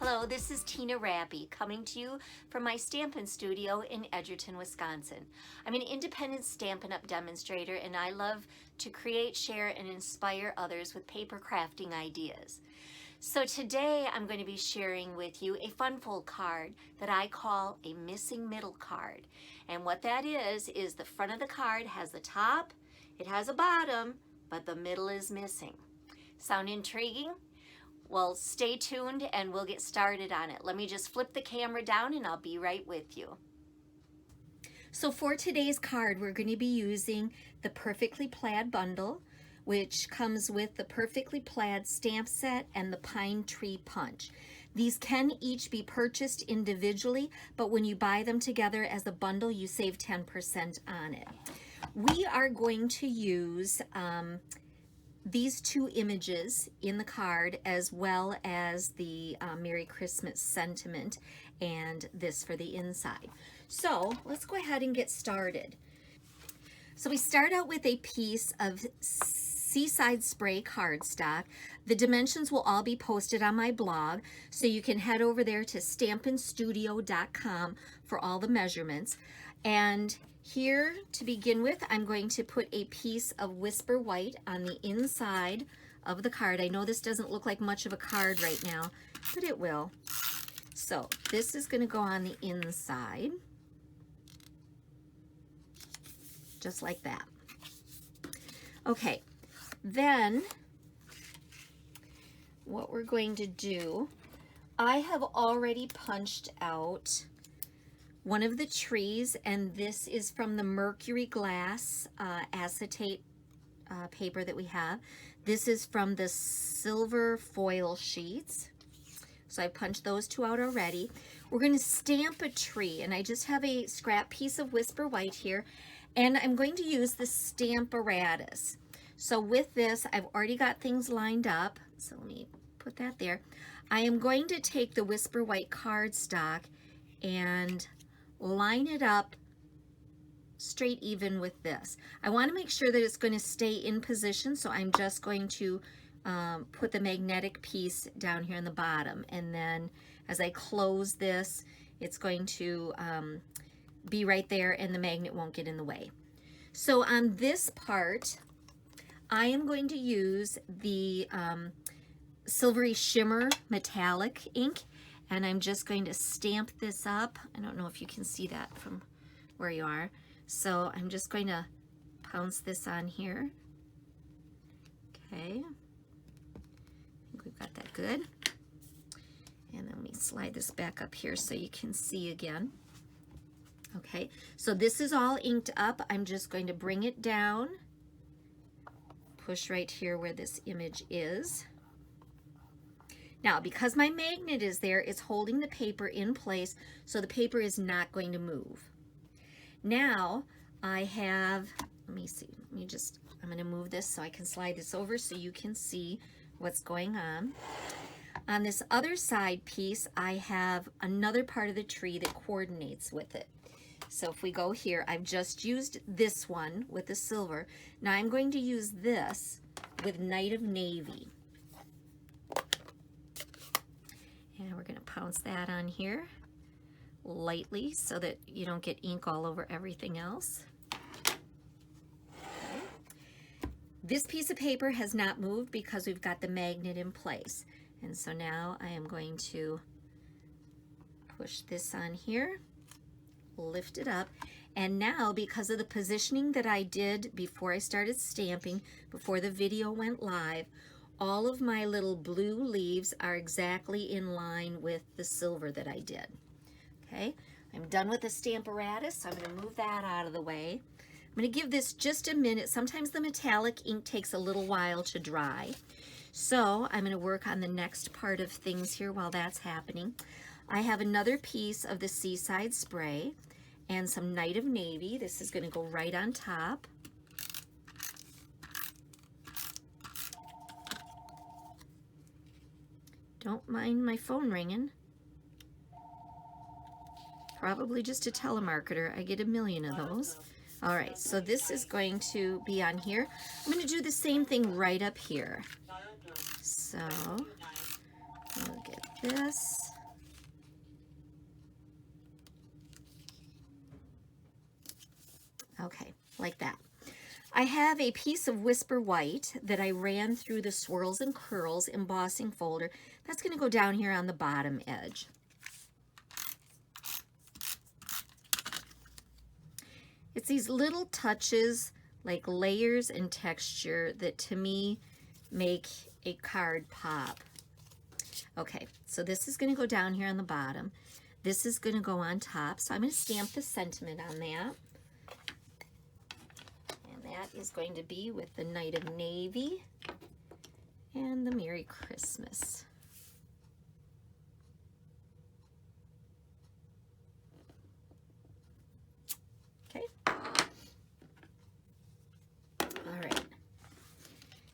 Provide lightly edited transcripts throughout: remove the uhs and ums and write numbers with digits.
Hello, this is Tina Rappy coming to you from my Stampin' Studio in Edgerton, Wisconsin. I'm an independent Stampin' Up! Demonstrator and I love to create, share, and inspire others with paper crafting ideas. So today I'm going to be sharing with you a fun fold card that I call a missing middle card. And what that is the front of the card has the top, it has a bottom, but the middle is missing. Sound intriguing? Well, stay tuned and we'll get started on it. Let me just flip the camera down and I'll be right with you. So for today's card, we're going to be using the Perfectly Plaid Bundle, which comes with the Perfectly Plaid stamp set and the Pine Tree Punch. These can each be purchased individually, but when you buy them together as a bundle, you save 10% on it. We are going to use these two images in the card, as well as the Merry Christmas sentiment and this for the inside. So let's go ahead and get started. So we start out with a piece of Seaside Spray cardstock. The dimensions will all be posted on my blog, so you can head over there to stampinstudio.com for all the measurements. And here, to begin with, I'm going to put a piece of Whisper White on the inside of the card. I know this doesn't look like much of a card right now, but it will. So this is going to go on the inside, just like that. Okay, then what we're going to do, I have already punched out one of the trees, and this is from the Mercury Glass acetate paper that we have. This is from the silver foil sheets. So I punched those two out already. We're going to stamp a tree, and I just have a scrap piece of Whisper White here, and I'm going to use the Stamparatus. So with this, I've already got things lined up, so let me put that there. I am going to take the Whisper White cardstock and line it up straight even with this. I want to make sure that it's going to stay in position, so I'm just going to put the magnetic piece down here in the bottom, and then as I close this, it's going to be right there and the magnet won't get in the way. So on this part, I am going to use the Silvery Shimmer Metallic ink, and I'm just going to stamp this up. I don't know if you can see that from where you are. So I'm just going to pounce this on here. Okay. I think we've got that good. And then let me slide this back up here so you can see again. Okay, so this is all inked up. I'm just going to bring it down, push right here where this image is. Now, because my magnet is there, it's holding the paper in place, so the paper is not going to move. Now, I have, let me see, I'm going to move this so I can slide this over so you can see what's going on. On this other side piece, I have another part of the tree that coordinates with it. So if we go here, I've just used this one with the silver. Now I'm going to use this with Night of Navy. And we're going to pounce that on here lightly so that you don't get ink all over everything else. Okay. This piece of paper has not moved because we've got the magnet in place. And so now I am going to push this on here, lift it up, and now because of the positioning that I did before I started stamping, before the video went live, all of my little blue leaves are exactly in line with the silver that I did. Okay, I'm done with the Stamparatus, so I'm going to move that out of the way. I'm going to give this just a minute. Sometimes the metallic ink takes a little while to dry. So I'm going to work on the next part of things here while that's happening. I have another piece of the Seaside Spray and some Night of Navy. This is going to go right on top. Don't mind my phone ringing. Probably just a telemarketer. I get a million of those. All right, so this is going to be on here. I'm going to do the same thing right up here. So we'll get this. Okay, like that. I have a piece of Whisper White that I ran through the Swirls and Curls embossing folder. That's going to go down here on the bottom edge. It's these little touches, like layers and texture, that to me make a card pop. Okay, so this is going to go down here on the bottom. This is going to go on top. So I'm going to stamp the sentiment on that. And that is going to be with the Night of Navy and the Merry Christmas. Okay. All right.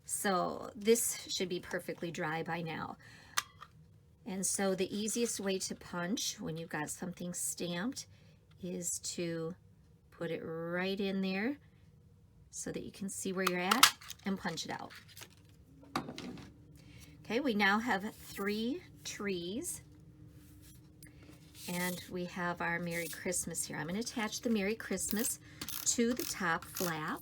So this should be perfectly dry by now. And so the easiest way to punch when you've got something stamped is to put it right in there so that you can see where you're at and punch it out. Okay, we now have 3 trees and we have our Merry Christmas here. I'm going to attach the Merry Christmas to the top flap.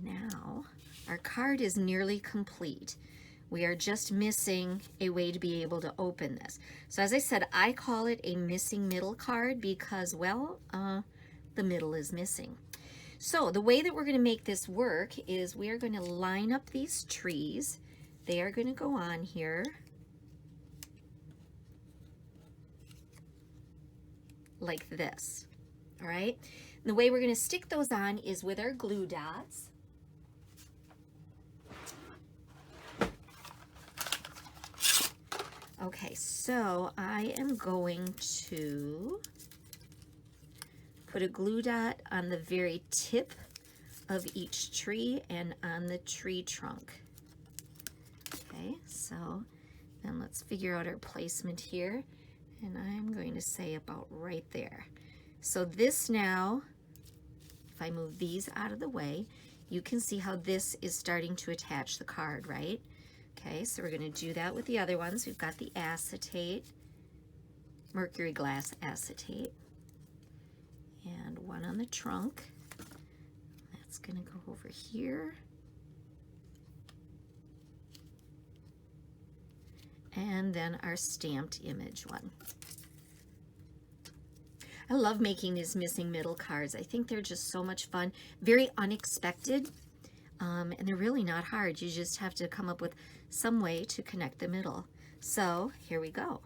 Now, our card is nearly complete. We are just missing a way to be able to open this. So as I said, I call it a missing middle card because, well, the middle is missing. So the way that we're going to make this work is we are going to line up these trees. They are going to go on here. Like this, all right? And the way we're going to stick those on is with our glue dots. Okay, so I am going to put a glue dot on the very tip of each tree and on the tree trunk. Okay, so then let's figure out our placement here. And I'm going to say about right there. So this now, if I move these out of the way, you can see how this is starting to attach the card, right? Okay, so we're going to do that with the other ones. We've got the acetate, mercury glass acetate, and one on the trunk. That's going to go over here. And then our stamped image one. I love making these missing middle cards. I think they're just so much fun, very unexpected, and they're really not hard. You just have to come up with some way to connect the middle. So here we go,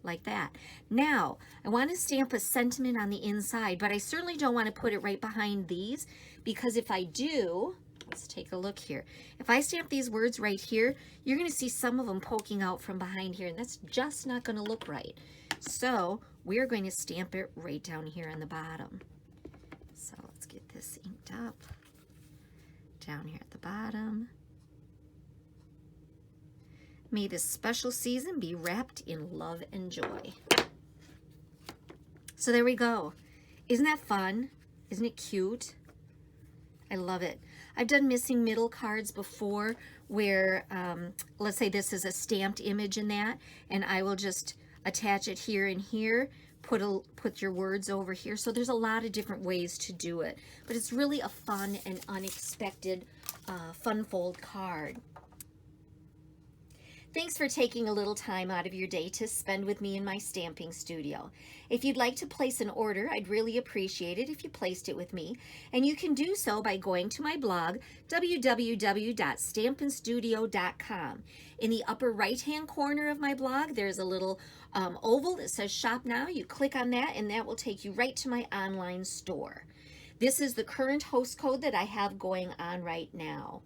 like that. Now, I want to stamp a sentiment on the inside, but I certainly don't want to put it right behind these, because if I do, let's take a look here. If I stamp these words right here, you're going to see some of them poking out from behind here, and that's just not going to look right. So we're going to stamp it right down here on the bottom. So let's get this inked up down here at the bottom. May this special season be wrapped in love and joy. So there we go. Isn't that fun? Isn't it cute? I love it. I've done missing middle cards before where, let's say this is a stamped image in that, and I will just attach it here and here, put your words over here. So there's a lot of different ways to do it, but it's really a fun and unexpected fun fold card. Thanks for taking a little time out of your day to spend with me in my stamping studio. If you'd like to place an order, I'd really appreciate it if you placed it with me. And you can do so by going to my blog, www.stampinstudio.com. In the upper right-hand corner of my blog, there's a little oval that says Shop Now. You click on that, and that will take you right to my online store. This is the current host code that I have going on right now.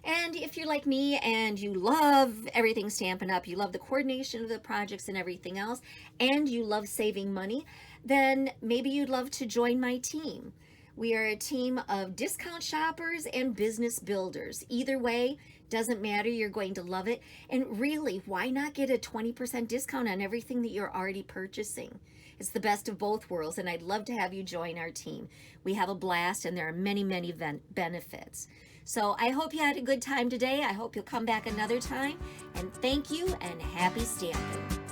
And if you're like me and you love everything Stampin' Up, you love the coordination of the projects and everything else, and you love saving money, then maybe you'd love to join my team. We are a team of discount shoppers and business builders. Either way, doesn't matter, you're going to love it. And really, why not get a 20% discount on everything that you're already purchasing? It's the best of both worlds, and I'd love to have you join our team. We have a blast, and there are many, many benefits. So I hope you had a good time today. I hope you'll come back another time. And thank you and happy stamping.